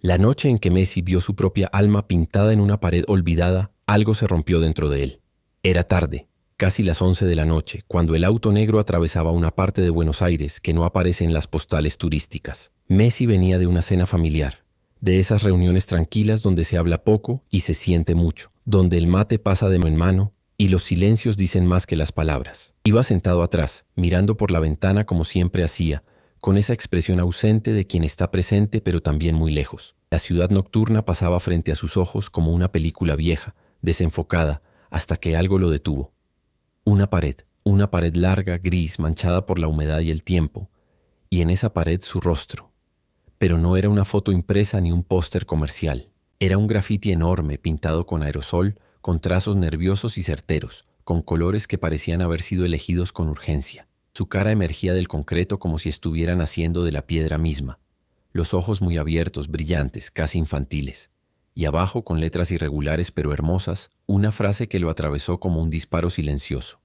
La noche en que Messi vio su propia alma pintada en una pared olvidada, algo se rompió dentro de él. Era tarde, casi las 11 de la noche, cuando el auto negro atravesaba una parte de Buenos Aires que no aparece en las postales turísticas. Messi venía de una cena familiar, de esas reuniones tranquilas donde se habla poco y se siente mucho, donde el mate pasa de mano en mano y los silencios dicen más que las palabras. Iba sentado atrás, mirando por la ventana como siempre hacía, con esa expresión ausente de quien está presente pero también muy lejos. La ciudad nocturna pasaba frente a sus ojos como una película vieja, desenfocada, hasta que algo lo detuvo. Una pared larga, gris, manchada por la humedad y el tiempo, y en esa pared su rostro. Pero no era una foto impresa ni un póster comercial. Era un grafiti enorme, pintado con aerosol, con trazos nerviosos y certeros, con colores que parecían haber sido elegidos con urgencia. Su cara emergía del concreto como si estuviera naciendo de la piedra misma. Los ojos muy abiertos, brillantes, casi infantiles. Y abajo, con letras irregulares pero hermosas, una frase que lo atravesó como un disparo silencioso.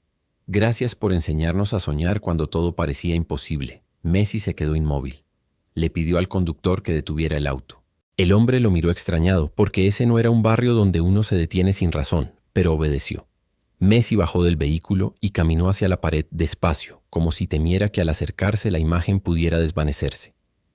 Gracias por enseñarnos a soñar cuando todo parecía imposible. Messi se quedó inmóvil. Le pidió al conductor que detuviera el auto. El hombre lo miró extrañado, porque ese no era un barrio donde uno se detiene sin razón, pero obedeció. Messi bajó del vehículo y caminó hacia la pared despacio, como si temiera que al acercarse la imagen pudiera desvanecerse.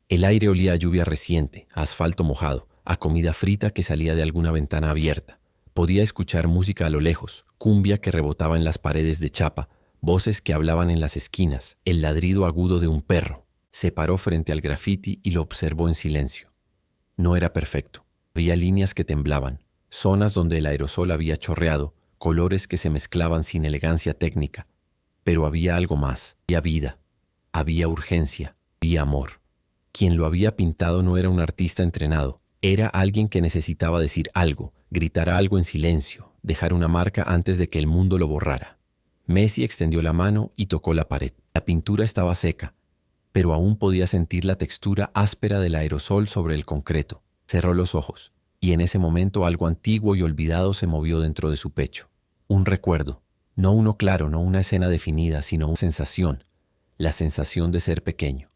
El aire olía a lluvia reciente, a asfalto mojado, a comida frita que salía de alguna ventana abierta. Podía escuchar música a lo lejos, cumbia que rebotaba en las paredes de chapa, voces que hablaban en las esquinas, el ladrido agudo de un perro. Se paró frente al grafiti y lo observó en silencio. No era perfecto. Había líneas que temblaban, zonas donde el aerosol había chorreado, colores que se mezclaban sin elegancia técnica. Pero había algo más. Había vida, había urgencia, había amor. Quien lo había pintado no era un artista entrenado, era alguien que necesitaba decir algo, gritar algo en silencio, dejar una marca antes de que el mundo lo borrara. Messi extendió la mano y tocó la pared. La pintura estaba seca, pero aún podía sentir la textura áspera del aerosol sobre el concreto. Cerró los ojos, y en ese momento algo antiguo y olvidado se movió dentro de su pecho. Un recuerdo, no uno claro, no una escena definida, sino una sensación, la sensación de ser pequeño,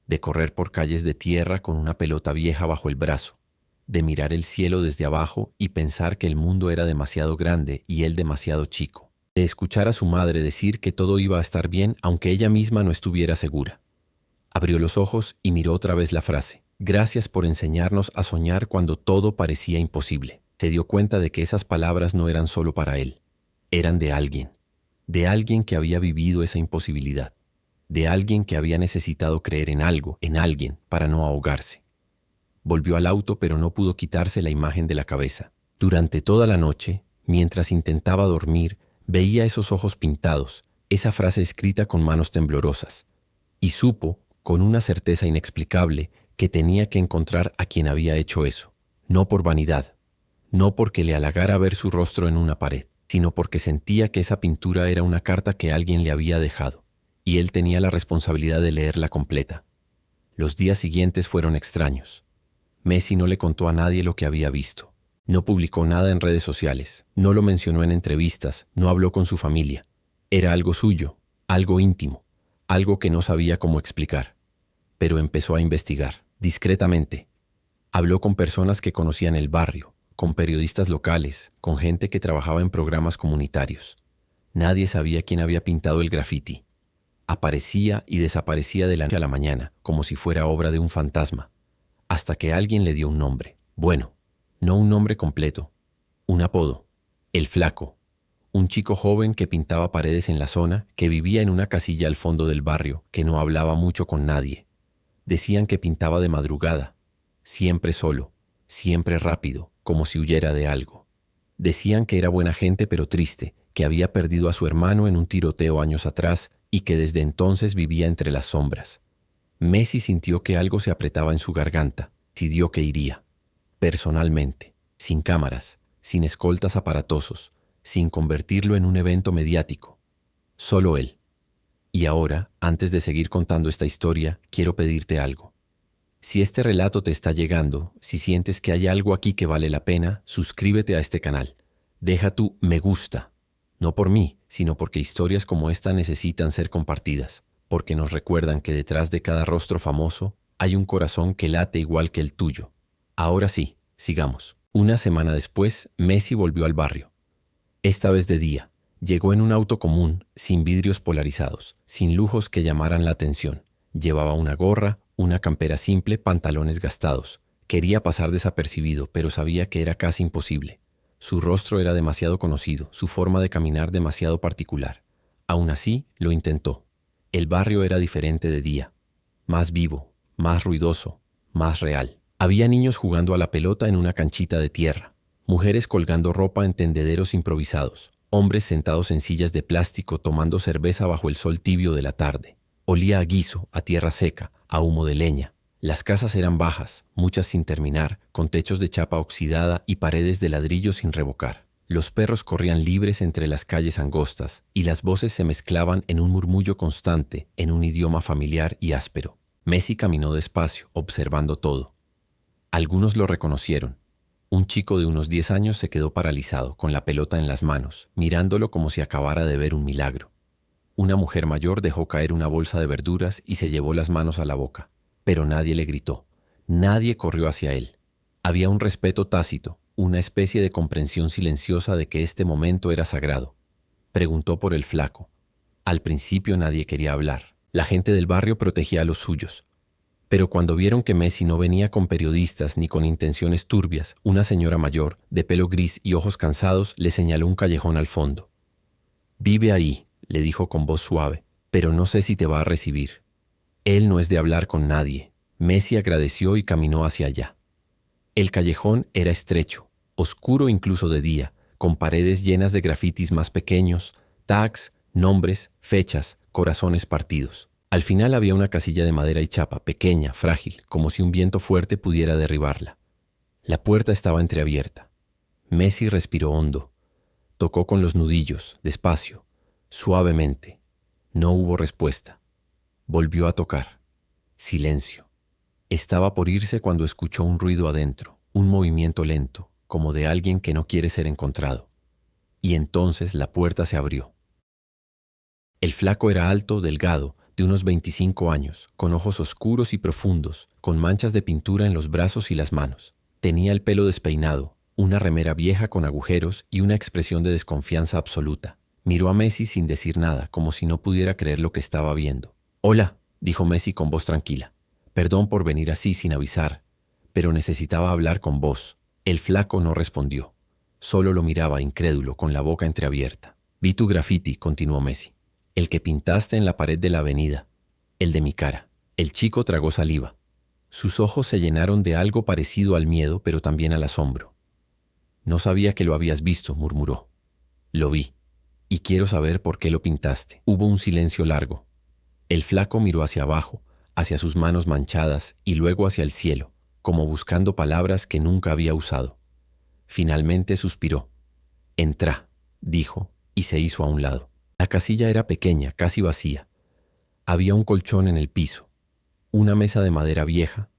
de correr por calles de tierra con una pelota vieja bajo el brazo, de mirar el cielo desde abajo y pensar que el mundo era demasiado grande y él demasiado chico, de escuchar a su madre decir que todo iba a estar bien aunque ella misma no estuviera segura. Abrió los ojos y miró otra vez la frase. Gracias por enseñarnos a soñar cuando todo parecía imposible. Se dio cuenta de que esas palabras no eran solo para él. Eran de alguien que había vivido esa imposibilidad, de alguien que había necesitado creer en algo, en alguien, para no ahogarse. Volvió al auto, pero no pudo quitarse la imagen de la cabeza. Durante toda la noche, mientras intentaba dormir, veía esos ojos pintados, esa frase escrita con manos temblorosas, y supo, con una certeza inexplicable, que tenía que encontrar a quien había hecho eso, no por vanidad, no porque le halagara ver su rostro en una pared, sino porque sentía que esa pintura era una carta que alguien le había dejado, y él tenía la responsabilidad de leerla completa. Los días siguientes fueron extraños. Messi no le contó a nadie lo que había visto. No publicó nada en redes sociales, no lo mencionó en entrevistas, no habló con su familia. Era algo suyo, algo íntimo, algo que no sabía cómo explicar. Pero empezó a investigar, discretamente. Habló con personas que conocían el barrio, con periodistas locales, con gente que trabajaba en programas comunitarios. Nadie sabía quién había pintado el grafiti. Aparecía y desaparecía de la noche a la mañana, como si fuera obra de un fantasma, hasta que alguien le dio un nombre. Bueno, no un nombre completo, un apodo, el Flaco, un chico joven que pintaba paredes en la zona, que vivía en una casilla al fondo del barrio, que no hablaba mucho con nadie. Decían que pintaba de madrugada, siempre solo, siempre rápido, como si huyera de algo. Decían que era buena gente pero triste, que había perdido a su hermano en un tiroteo años atrás y que desde entonces vivía entre las sombras. Messi sintió que algo se apretaba en su garganta. Decidió que iría, personalmente, sin cámaras, sin escoltas aparatosos, sin convertirlo en un evento mediático. Solo él. Y ahora, antes de seguir contando esta historia, quiero pedirte algo. Si este relato te está llegando, si sientes que hay algo aquí que vale la pena, suscríbete a este canal. Deja tu me gusta. No por mí, sino porque historias como esta necesitan ser compartidas, porque nos recuerdan que detrás de cada rostro famoso hay un corazón que late igual que el tuyo. Ahora sí, sigamos. Una semana después, Messi volvió al barrio. Esta vez de día. Llegó en un auto común, sin vidrios polarizados, sin lujos que llamaran la atención. Llevaba una gorra, una campera simple, pantalones gastados. Quería pasar desapercibido, pero sabía que era casi imposible. Su rostro era demasiado conocido, su forma de caminar demasiado particular. Aún así, lo intentó. El barrio era diferente de día. Más vivo, más ruidoso, más real. Había niños jugando a la pelota en una canchita de tierra, mujeres colgando ropa en tendederos improvisados, hombres sentados en sillas de plástico tomando cerveza bajo el sol tibio de la tarde. Olía a guiso, a tierra seca, a humo de leña. Las casas eran bajas, muchas sin terminar, con techos de chapa oxidada y paredes de ladrillo sin revocar. Los perros corrían libres entre las calles angostas y las voces se mezclaban en un murmullo constante, en un idioma familiar y áspero. Messi caminó despacio, observando todo. Algunos lo reconocieron. Un chico de unos 10 años se quedó paralizado, con la pelota en las manos, mirándolo como si acabara de ver un milagro. Una mujer mayor dejó caer una bolsa de verduras y se llevó las manos a la boca. Pero nadie le gritó. Nadie corrió hacia él. Había un respeto tácito, una especie de comprensión silenciosa de que este momento era sagrado. Preguntó por el flaco. Al principio nadie quería hablar. La gente del barrio protegía a los suyos. Pero cuando vieron que Messi no venía con periodistas ni con intenciones turbias, una señora mayor, de pelo gris y ojos cansados, le señaló un callejón al fondo. «Vive ahí», le dijo con voz suave, «pero no sé si te va a recibir». Él no es de hablar con nadie. Messi agradeció y caminó hacia allá. El callejón era estrecho, oscuro incluso de día, con paredes llenas de grafitis más pequeños, tags, nombres, fechas, corazones partidos. Al final había una casilla de madera y chapa, pequeña, frágil, como si un viento fuerte pudiera derribarla. La puerta estaba entreabierta. Messi respiró hondo. Tocó con los nudillos, despacio, suavemente. No hubo respuesta. Volvió a tocar. Silencio. Estaba por irse cuando escuchó un ruido adentro, un movimiento lento, como de alguien que no quiere ser encontrado. Y entonces la puerta se abrió. El flaco era alto, delgado, de unos 25 años, con ojos oscuros y profundos, con manchas de pintura en los brazos y las manos. Tenía el pelo despeinado, una remera vieja con agujeros y una expresión de desconfianza absoluta. Miró a Messi sin decir nada, como si no pudiera creer lo que estaba viendo. «Hola», dijo Messi con voz tranquila. «Perdón por venir así sin avisar, pero necesitaba hablar con vos». El flaco no respondió. Solo lo miraba incrédulo, con la boca entreabierta. «Vi tu graffiti», continuó Messi. «El que pintaste en la pared de la avenida. El de mi cara». El chico tragó saliva. Sus ojos se llenaron de algo parecido al miedo, pero también al asombro. «No sabía que lo habías visto», murmuró. «Lo vi. Y quiero saber por qué lo pintaste». Hubo un silencio largo. El flaco miró hacia abajo, hacia sus manos manchadas y luego hacia el cielo, como buscando palabras que nunca había usado. Finalmente suspiró. «Entrá», dijo, y se hizo a un lado. La casilla era pequeña, casi vacía. Había un colchón en el piso, una mesa de madera vieja,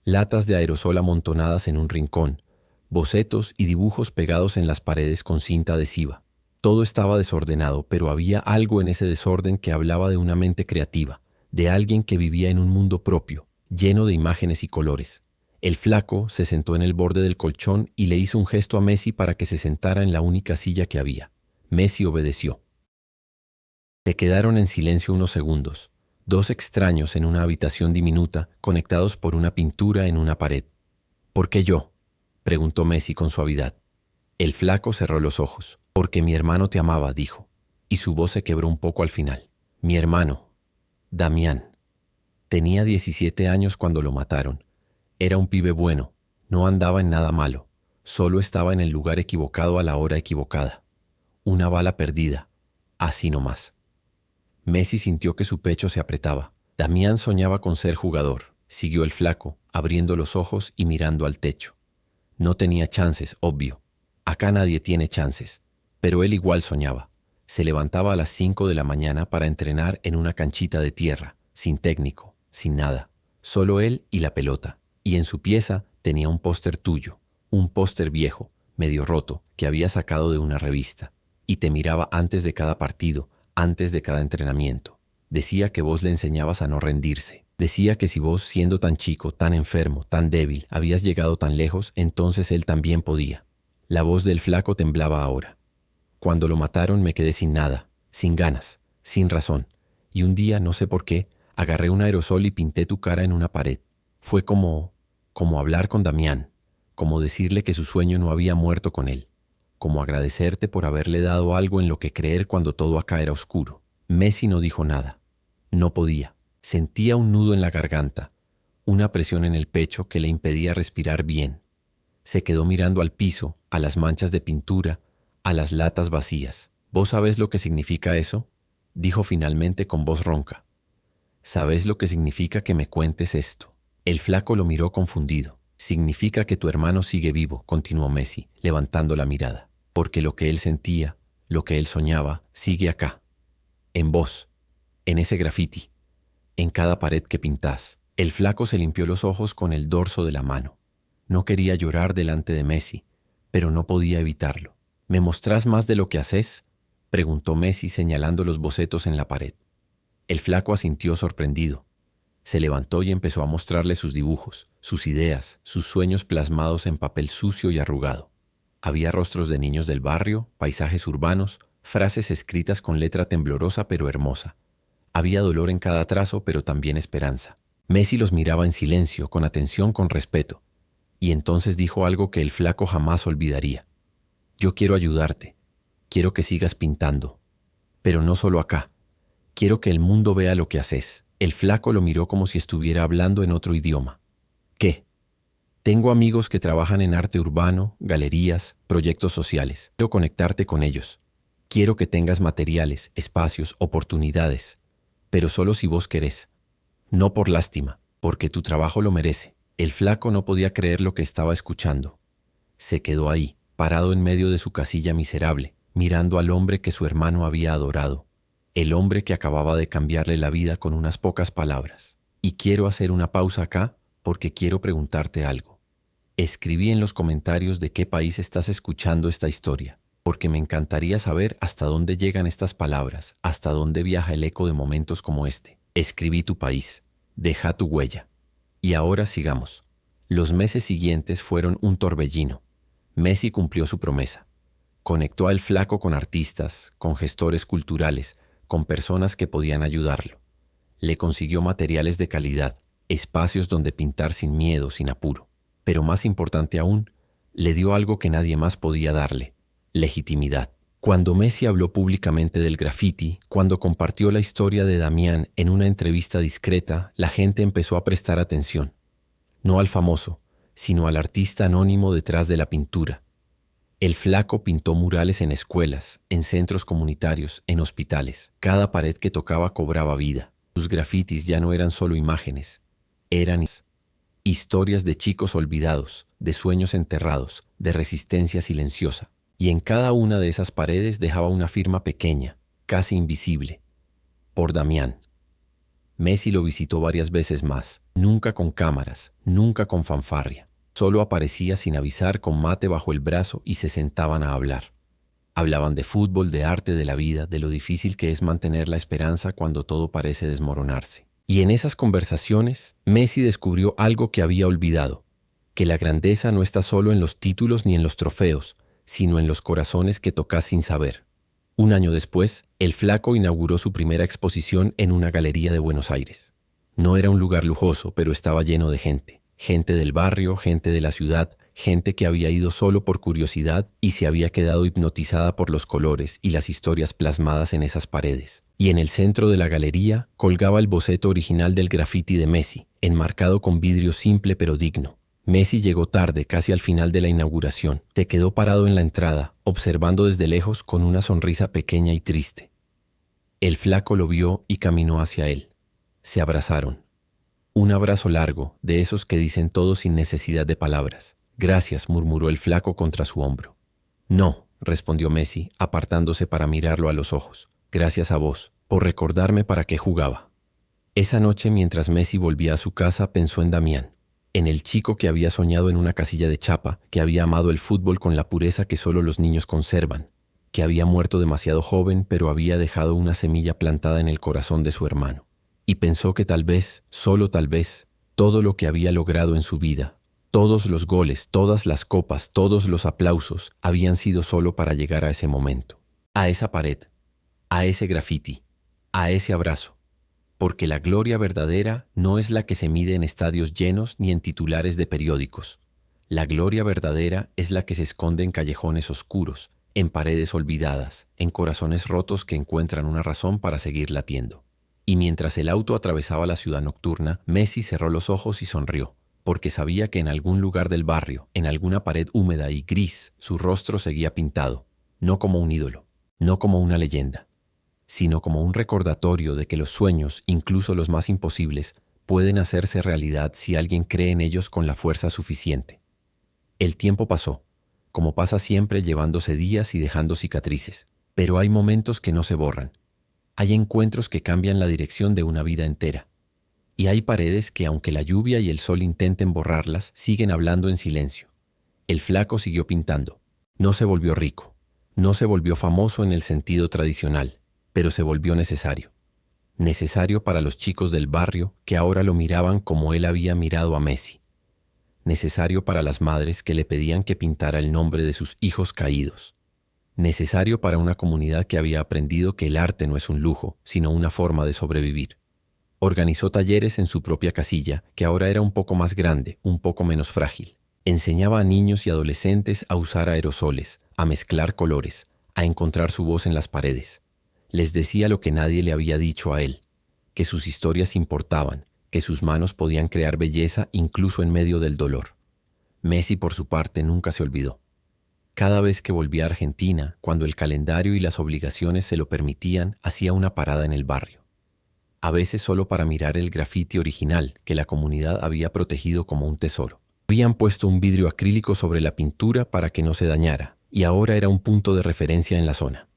latas de aerosol amontonadas en un rincón, bocetos y dibujos pegados en las paredes con cinta adhesiva. Todo estaba desordenado, pero había algo en ese desorden que hablaba de una mente creativa, de alguien que vivía en un mundo propio, lleno de imágenes y colores. El flaco se sentó en el borde del colchón y le hizo un gesto a Messi para que se sentara en la única silla que había. Messi obedeció. Se quedaron en silencio unos segundos, dos extraños en una habitación diminuta, conectados por una pintura en una pared. «¿Por qué yo?», preguntó Messi con suavidad. El flaco cerró los ojos. «Porque mi hermano te amaba», dijo, y su voz se quebró un poco al final. «Mi hermano, Damián. Tenía 17 años cuando lo mataron. Era un pibe bueno, no andaba en nada malo, solo estaba en el lugar equivocado a la hora equivocada. Una bala perdida, así nomás». Messi sintió que su pecho se apretaba. Damián soñaba con ser jugador, siguió el flaco, abriendo los ojos y mirando al techo. No tenía chances, obvio. Acá nadie tiene chances. Pero él igual soñaba. Se levantaba a las 5 de la mañana para entrenar en una canchita de tierra, sin técnico, sin nada. Solo él y la pelota. Y en su pieza tenía un póster tuyo, un póster viejo, medio roto, que había sacado de una revista. Y te miraba antes de cada partido, antes de cada entrenamiento. Decía que vos le enseñabas a no rendirse. Decía que si vos, siendo tan chico, tan enfermo, tan débil, habías llegado tan lejos, entonces él también podía. La voz del flaco temblaba ahora. Cuando lo mataron me quedé sin nada, sin ganas, sin razón. Y un día, no sé por qué, agarré un aerosol y pinté tu cara en una pared. Fue como hablar con Damián, como decirle que su sueño no había muerto con él, como agradecerte por haberle dado algo en lo que creer cuando todo acá era oscuro. Messi no dijo nada. No podía. Sentía un nudo en la garganta, una presión en el pecho que le impedía respirar bien. Se quedó mirando al piso, a las manchas de pintura, a las latas vacías. ¿Vos sabés lo que significa eso?, dijo finalmente con voz ronca. ¿Sabés lo que significa que me cuentes esto? El flaco lo miró confundido. Significa que tu hermano sigue vivo, continuó Messi, levantando la mirada, porque lo que él sentía, lo que él soñaba, sigue acá, en vos, en ese grafiti, en cada pared que pintás. El flaco se limpió los ojos con el dorso de la mano. No quería llorar delante de Messi, pero no podía evitarlo. ¿Me mostrás más de lo que haces?, preguntó Messi señalando los bocetos en la pared. El flaco asintió sorprendido. Se levantó y empezó a mostrarle sus dibujos, sus ideas, sus sueños plasmados en papel sucio y arrugado. Había rostros de niños del barrio, paisajes urbanos, frases escritas con letra temblorosa pero hermosa. Había dolor en cada trazo, pero también esperanza. Messi los miraba en silencio, con atención, con respeto. Y entonces dijo algo que el flaco jamás olvidaría. Yo quiero ayudarte. Quiero que sigas pintando. Pero no solo acá. Quiero que el mundo vea lo que haces. El flaco lo miró como si estuviera hablando en otro idioma. ¿Qué? Tengo amigos que trabajan en arte urbano, galerías, proyectos sociales. Quiero conectarte con ellos. Quiero que tengas materiales, espacios, oportunidades. Pero solo si vos querés. No por lástima, porque tu trabajo lo merece. El flaco no podía creer lo que estaba escuchando. Se quedó ahí, parado en medio de su casilla miserable, mirando al hombre que su hermano había adorado. El hombre que acababa de cambiarle la vida con unas pocas palabras. Y quiero hacer una pausa acá porque quiero preguntarte algo. Escribí en los comentarios de qué país estás escuchando esta historia, porque me encantaría saber hasta dónde llegan estas palabras, hasta dónde viaja el eco de momentos como este. Escribí tu país, deja tu huella. Y ahora sigamos. Los meses siguientes fueron un torbellino. Messi cumplió su promesa. Conectó al flaco con artistas, con gestores culturales, con personas que podían ayudarlo. Le consiguió materiales de calidad, espacios donde pintar sin miedo, sin apuro. Pero más importante aún, le dio algo que nadie más podía darle: legitimidad. Cuando Messi habló públicamente del graffiti, cuando compartió la historia de Damián en una entrevista discreta, la gente empezó a prestar atención. No al famoso, sino al artista anónimo detrás de la pintura. El flaco pintó murales en escuelas, en centros comunitarios, en hospitales. Cada pared que tocaba cobraba vida. Sus grafitis ya no eran solo imágenes, eran historias de chicos olvidados, de sueños enterrados, de resistencia silenciosa. Y en cada una de esas paredes dejaba una firma pequeña, casi invisible: por Damián. Messi lo visitó varias veces más, nunca con cámaras, nunca con fanfarria. Solo aparecía sin avisar con mate bajo el brazo y se sentaban a hablar. Hablaban de fútbol, de arte, de la vida, de lo difícil que es mantener la esperanza cuando todo parece desmoronarse. Y en esas conversaciones, Messi descubrió algo que había olvidado: que la grandeza no está solo en los títulos ni en los trofeos, sino en los corazones que tocas sin saber. Un año después, el flaco inauguró su primera exposición en una galería de Buenos Aires. No era un lugar lujoso, pero estaba lleno de gente. Gente del barrio, gente de la ciudad, gente que había ido solo por curiosidad y se había quedado hipnotizada por los colores y las historias plasmadas en esas paredes. Y en el centro de la galería colgaba el boceto original del graffiti de Messi, enmarcado con vidrio simple pero digno. Messi llegó tarde, casi al final de la inauguración. Se quedó parado en la entrada, observando desde lejos con una sonrisa pequeña y triste. El flaco lo vio y caminó hacia él. Se abrazaron. Un abrazo largo, de esos que dicen todo sin necesidad de palabras. «Gracias», murmuró el flaco contra su hombro. «No», respondió Messi, apartándose para mirarlo a los ojos. «Gracias a vos, por recordarme para qué jugaba». Esa noche, mientras Messi volvía a su casa, pensó en Damián. En el chico que había soñado en una casilla de chapa, que había amado el fútbol con la pureza que solo los niños conservan, que había muerto demasiado joven, pero había dejado una semilla plantada en el corazón de su hermano. y pensó que tal vez, solo tal vez, todo lo que había logrado en su vida, todos los goles, todas las copas, todos los aplausos, habían sido solo para llegar a ese momento, a esa pared, a ese graffiti, a ese abrazo. Porque la gloria verdadera no es la que se mide en estadios llenos ni en titulares de periódicos. La gloria verdadera es la que se esconde en callejones oscuros, en paredes olvidadas, en corazones rotos que encuentran una razón para seguir latiendo. Y mientras el auto atravesaba la ciudad nocturna, Messi cerró los ojos y sonrió, porque sabía que en algún lugar del barrio, en alguna pared húmeda y gris, su rostro seguía pintado, no como un ídolo, no como una leyenda, sino como un recordatorio de que los sueños, incluso los más imposibles, pueden hacerse realidad si alguien cree en ellos con la fuerza suficiente. El tiempo pasó, como pasa siempre, llevándose días y dejando cicatrices, pero hay momentos que no se borran. Hay encuentros que cambian la dirección de una vida entera. Y hay paredes que, aunque la lluvia y el sol intenten borrarlas, siguen hablando en silencio. El flaco siguió pintando. No se volvió rico. No se volvió famoso en el sentido tradicional, pero se volvió necesario. Necesario para los chicos del barrio que ahora lo miraban como él había mirado a Messi. Necesario para las madres que le pedían que pintara el nombre de sus hijos caídos. Necesario para una comunidad que había aprendido que el arte no es un lujo, sino una forma de sobrevivir. Organizó talleres en su propia casilla, que ahora era un poco más grande, un poco menos frágil. Enseñaba a niños y adolescentes a usar aerosoles, a mezclar colores, a encontrar su voz en las paredes. Les decía lo que nadie le había dicho a él, que sus historias importaban, que sus manos podían crear belleza incluso en medio del dolor. Messi, por su parte, nunca se olvidó. Cada vez que volvía a Argentina, cuando el calendario y las obligaciones se lo permitían, hacía una parada en el barrio. A veces solo para mirar el grafiti original que la comunidad había protegido como un tesoro. Habían puesto un vidrio acrílico sobre la pintura para que no se dañara, y ahora era un punto de referencia en la zona.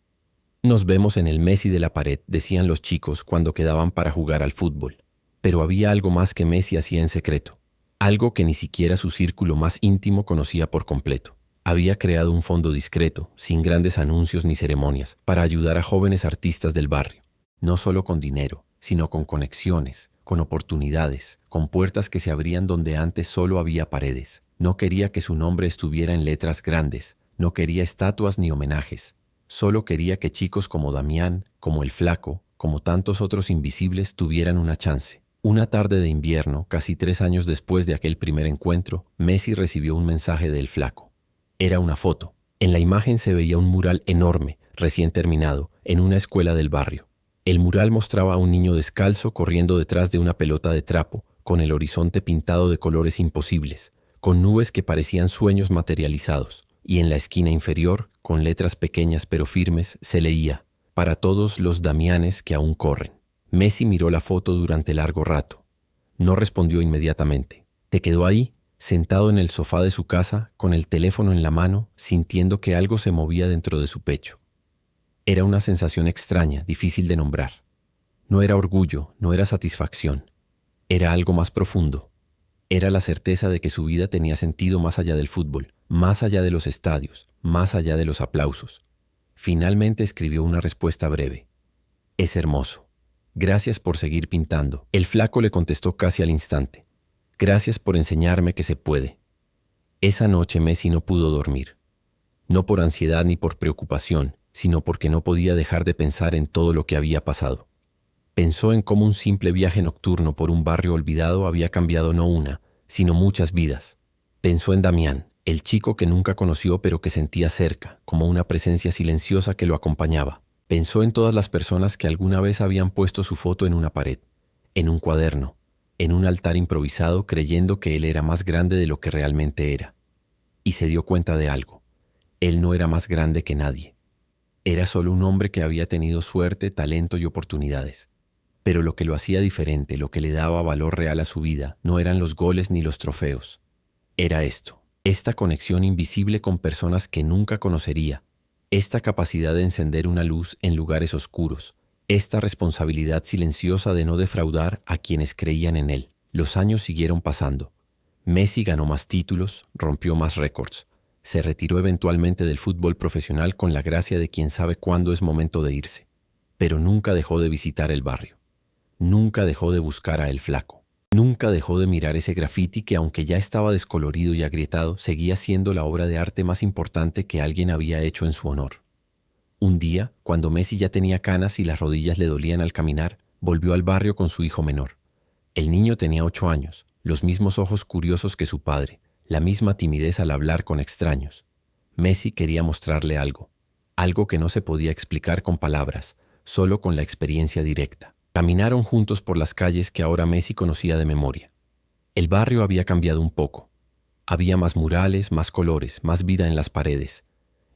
Nos vemos en el Messi de la pared, decían los chicos cuando quedaban para jugar al fútbol. Pero había algo más que Messi hacía en secreto, algo que ni siquiera su círculo más íntimo conocía por completo. Había creado un fondo discreto, sin grandes anuncios ni ceremonias, para ayudar a jóvenes artistas del barrio, no solo con dinero, sino con conexiones, con oportunidades, con puertas que se abrían donde antes solo había paredes. No quería que su nombre estuviera en letras grandes, no quería estatuas ni homenajes. Solo quería que chicos como Damián, como el Flaco, como tantos otros invisibles tuvieran una chance. Una tarde de invierno, casi 3 años después de aquel primer encuentro, Messi recibió un mensaje del Flaco. Era una foto. En la imagen se veía un mural enorme, recién terminado, en una escuela del barrio. El mural mostraba a un niño descalzo corriendo detrás de una pelota de trapo, con el horizonte pintado de colores imposibles, con nubes que parecían sueños materializados. Y en la esquina inferior, con letras pequeñas pero firmes, se leía: para todos los Damianes que aún corren. Messi miró la foto durante largo rato. No respondió inmediatamente. Se quedó ahí, sentado en el sofá de su casa, con el teléfono en la mano, sintiendo que algo se movía dentro de su pecho. Era una sensación extraña, difícil de nombrar. No era orgullo, no era satisfacción. Era algo más profundo. Era la certeza de que su vida tenía sentido más allá del fútbol, más allá de los estadios, más allá de los aplausos. Finalmente escribió una respuesta breve. Es hermoso. Gracias por seguir pintando. El Flaco le contestó casi al instante. Gracias por enseñarme que se puede. Esa noche Messi no pudo dormir. No por ansiedad ni por preocupación, sino porque no podía dejar de pensar en todo lo que había pasado. Pensó en cómo un simple viaje nocturno por un barrio olvidado había cambiado no una, sino muchas vidas. Pensó en Damián, el chico que nunca conoció pero que sentía cerca, como una presencia silenciosa que lo acompañaba. Pensó en todas las personas que alguna vez habían puesto su foto en una pared, en un cuaderno, en un altar improvisado, creyendo que él era más grande de lo que realmente era. Y se dio cuenta de algo. Él no era más grande que nadie. Era solo un hombre que había tenido suerte, talento y oportunidades. Pero lo que lo hacía diferente, lo que le daba valor real a su vida, no eran los goles ni los trofeos. Era esto, esta conexión invisible con personas que nunca conocería, esta capacidad de encender una luz en lugares oscuros, esta responsabilidad silenciosa de no defraudar a quienes creían en él. Los años siguieron pasando. Messi ganó más títulos, rompió más récords. Se retiró eventualmente del fútbol profesional con la gracia de quien sabe cuándo es momento de irse. Pero nunca dejó de visitar el barrio. Nunca dejó de buscar a El Flaco. Nunca dejó de mirar ese grafiti que, aunque ya estaba descolorido y agrietado, seguía siendo la obra de arte más importante que alguien había hecho en su honor. Un día, cuando Messi ya tenía canas y las rodillas le dolían al caminar, volvió al barrio con su hijo menor. El niño tenía 8 años, los mismos ojos curiosos que su padre, la misma timidez al hablar con extraños. Messi quería mostrarle algo que no se podía explicar con palabras, solo con la experiencia directa. Caminaron juntos por las calles que ahora Messi conocía de memoria. El barrio había cambiado un poco. Había más murales, más colores, más vida en las paredes.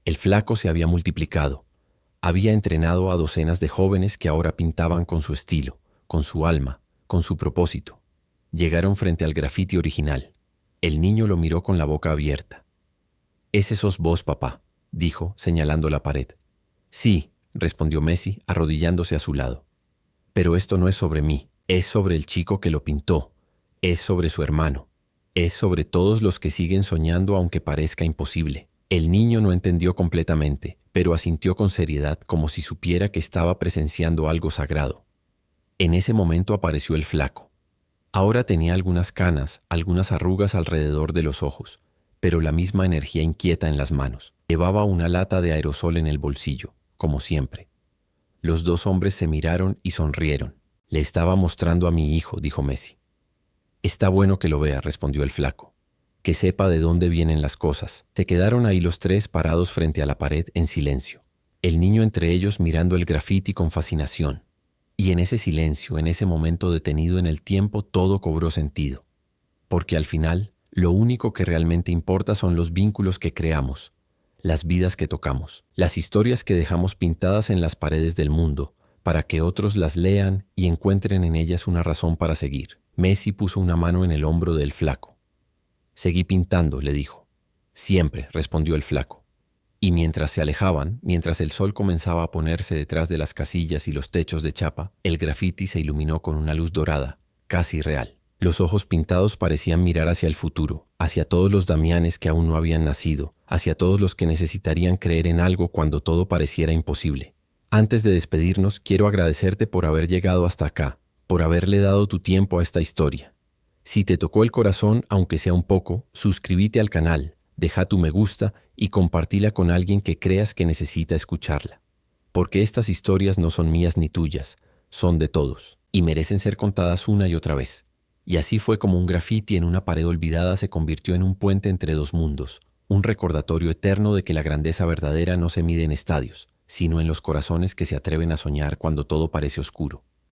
El Flaco se había multiplicado. Había entrenado a docenas de jóvenes que ahora pintaban con su estilo, con su alma, con su propósito. Llegaron frente al grafiti original. El niño lo miró con la boca abierta. «Ese sos vos, papá», dijo, señalando la pared. «Sí», respondió Messi, arrodillándose a su lado. «Pero esto no es sobre mí, es sobre el chico que lo pintó, es sobre su hermano, es sobre todos los que siguen soñando aunque parezca imposible». El niño no entendió completamente, pero asintió con seriedad como si supiera que estaba presenciando algo sagrado. En ese momento apareció el Flaco. Ahora tenía algunas canas, algunas arrugas alrededor de los ojos, pero la misma energía inquieta en las manos. Llevaba una lata de aerosol en el bolsillo, como siempre. Los dos hombres se miraron y sonrieron. «Le estaba mostrando a mi hijo», dijo Messi. «Está bueno que lo vea», respondió el Flaco. «Que sepa de dónde vienen las cosas». Se quedaron ahí los tres parados frente a la pared en silencio. El niño entre ellos mirando el grafiti con fascinación. Y en ese silencio, en ese momento detenido en el tiempo, todo cobró sentido. Porque al final, lo único que realmente importa son los vínculos que creamos, las vidas que tocamos, las historias que dejamos pintadas en las paredes del mundo, para que otros las lean y encuentren en ellas una razón para seguir. Messi puso una mano en el hombro del Flaco. «Seguí pintando», le dijo. «Siempre», respondió el Flaco. Y mientras se alejaban, mientras el sol comenzaba a ponerse detrás de las casillas y los techos de chapa, el grafiti se iluminó con una luz dorada, casi real. Los ojos pintados parecían mirar hacia el futuro, hacia todos los Damianes que aún no habían nacido, hacia todos los que necesitarían creer en algo cuando todo pareciera imposible. «Antes de despedirnos, quiero agradecerte por haber llegado hasta acá, por haberle dado tu tiempo a esta historia. Si te tocó el corazón, aunque sea un poco, suscríbete al canal, deja tu me gusta y compartila con alguien que creas que necesita escucharla. Porque estas historias no son mías ni tuyas, son de todos, y merecen ser contadas una y otra vez». Y así fue como un grafiti en una pared olvidada se convirtió en un puente entre dos mundos, un recordatorio eterno de que la grandeza verdadera no se mide en estadios, sino en los corazones que se atreven a soñar cuando todo parece oscuro.